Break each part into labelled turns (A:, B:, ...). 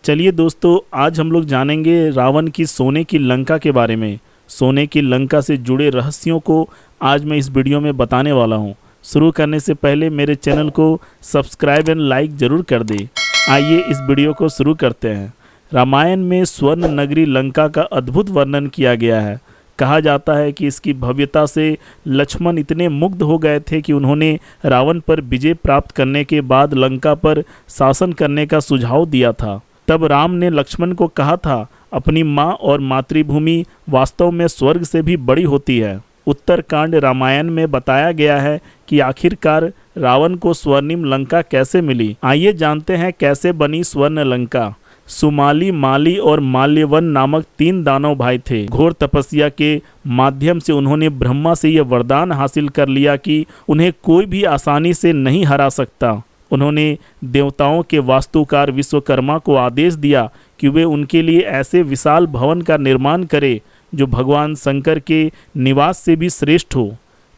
A: चलिए दोस्तों, आज हम लोग जानेंगे रावण की सोने की लंका के बारे में। सोने की लंका से जुड़े रहस्यों को आज मैं इस वीडियो में बताने वाला हूं। शुरू करने से पहले मेरे चैनल को सब्सक्राइब एंड लाइक ज़रूर कर दें। आइए इस वीडियो को शुरू करते हैं। रामायण में स्वर्ण नगरी लंका का अद्भुत वर्णन किया गया है। कहा जाता है कि इसकी भव्यता से लक्ष्मण इतने मुग्ध हो गए थे कि उन्होंने रावण पर विजय प्राप्त करने के बाद लंका पर शासन करने का सुझाव दिया था। तब राम ने लक्ष्मण को कहा था, अपनी माँ और मातृभूमि वास्तव में स्वर्ग से भी बड़ी होती है। उत्तरकांड रामायण में बताया गया है कि आखिरकार रावण को स्वर्णिम लंका कैसे मिली। आइए जानते हैं कैसे बनी स्वर्ण लंका। सुमाली, माली और माल्यवन नामक 3 दानव भाई थे। घोर तपस्या के माध्यम से उन्होंने ब्रह्मा से यह वरदान हासिल कर लिया कि उन्हें कोई भी आसानी से नहीं हरा सकता। उन्होंने देवताओं के वास्तुकार विश्वकर्मा को आदेश दिया कि वे उनके लिए ऐसे विशाल भवन का निर्माण करें जो भगवान शंकर के निवास से भी श्रेष्ठ हो।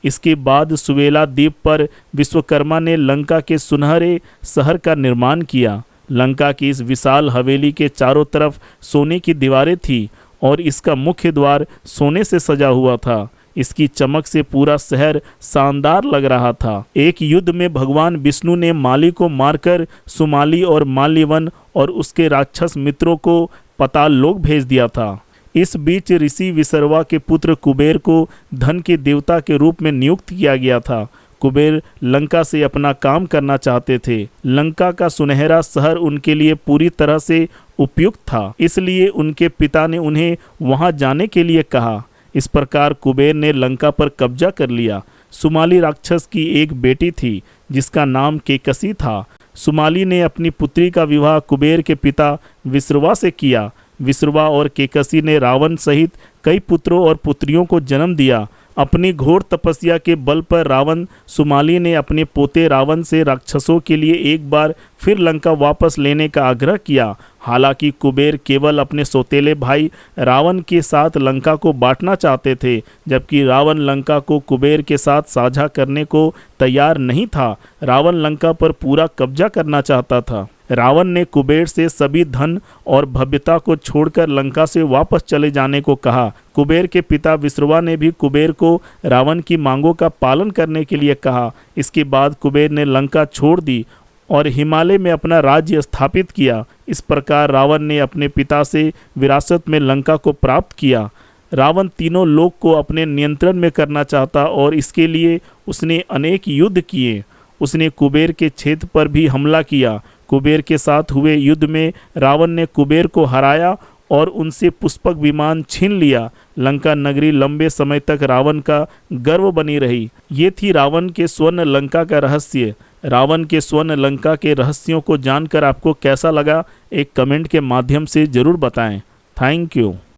A: इसके बाद सुवेला द्वीप पर विश्वकर्मा ने लंका के सुनहरे शहर का निर्माण किया। लंका की इस विशाल हवेली के चारों तरफ सोने की दीवारें थी और इसका मुख्य द्वार सोने से सजा हुआ था। इसकी चमक से पूरा शहर शानदार लग रहा था। एक युद्ध में भगवान विष्णु ने माली को मारकर सुमाली और माल्यवन और उसके राक्षस मित्रों को पाताल लोक भेज दिया था। इस बीच ऋषि विसर्वा के पुत्र कुबेर को धन के देवता के रूप में नियुक्त किया गया था। कुबेर लंका से अपना काम करना चाहते थे। लंका का सुनहरा शहर उनके लिए पूरी तरह से उपयुक्त था, इसलिए उनके पिता ने उन्हें वहां जाने के लिए कहा। इस प्रकार कुबेर ने लंका पर कब्जा कर लिया। सुमाली राक्षस की एक बेटी थी जिसका नाम केकसी था। सुमाली ने अपनी पुत्री का विवाह कुबेर के पिता विसर्वा से किया। विसर्वा और केकसी ने रावण सहित कई पुत्रों और पुत्रियों को जन्म दिया। अपनी घोर तपस्या के बल पर रावण सुमाली ने अपने पोते रावण से राक्षसों के लिए एक बार फिर लंका वापस लेने का आग्रह किया। हालांकि कुबेर केवल अपने सौतेले भाई रावण के साथ लंका को बांटना चाहते थे, जबकि रावण लंका को कुबेर के साथ साझा करने को तैयार नहीं था। रावण लंका पर पूरा कब्जा करना चाहता था। रावण ने कुबेर से सभी धन और भव्यता को छोड़कर लंका से वापस चले जाने को कहा। कुबेर के पिता विसर्वा ने भी कुबेर को रावण की मांगों का पालन करने के लिए कहा। इसके बाद कुबेर ने लंका छोड़ दी और हिमालय में अपना राज्य स्थापित किया। इस प्रकार रावण ने अपने पिता से विरासत में लंका को प्राप्त किया। रावण तीनों लोक को अपने नियंत्रण में करना चाहता और इसके लिए उसने अनेक युद्ध किए। उसने कुबेर के क्षेत्र पर भी हमला किया। कुबेर के साथ हुए युद्ध में रावण ने कुबेर को हराया और उनसे पुष्पक विमान छीन लिया। लंका नगरी लंबे समय तक रावण का गर्व बनी रही। ये थी रावण के स्वर्ण लंका का रहस्य। रावण के स्वर्ण लंका के रहस्यों को जानकर आपको कैसा लगा, एक कमेंट के माध्यम से ज़रूर बताएं। Thank you.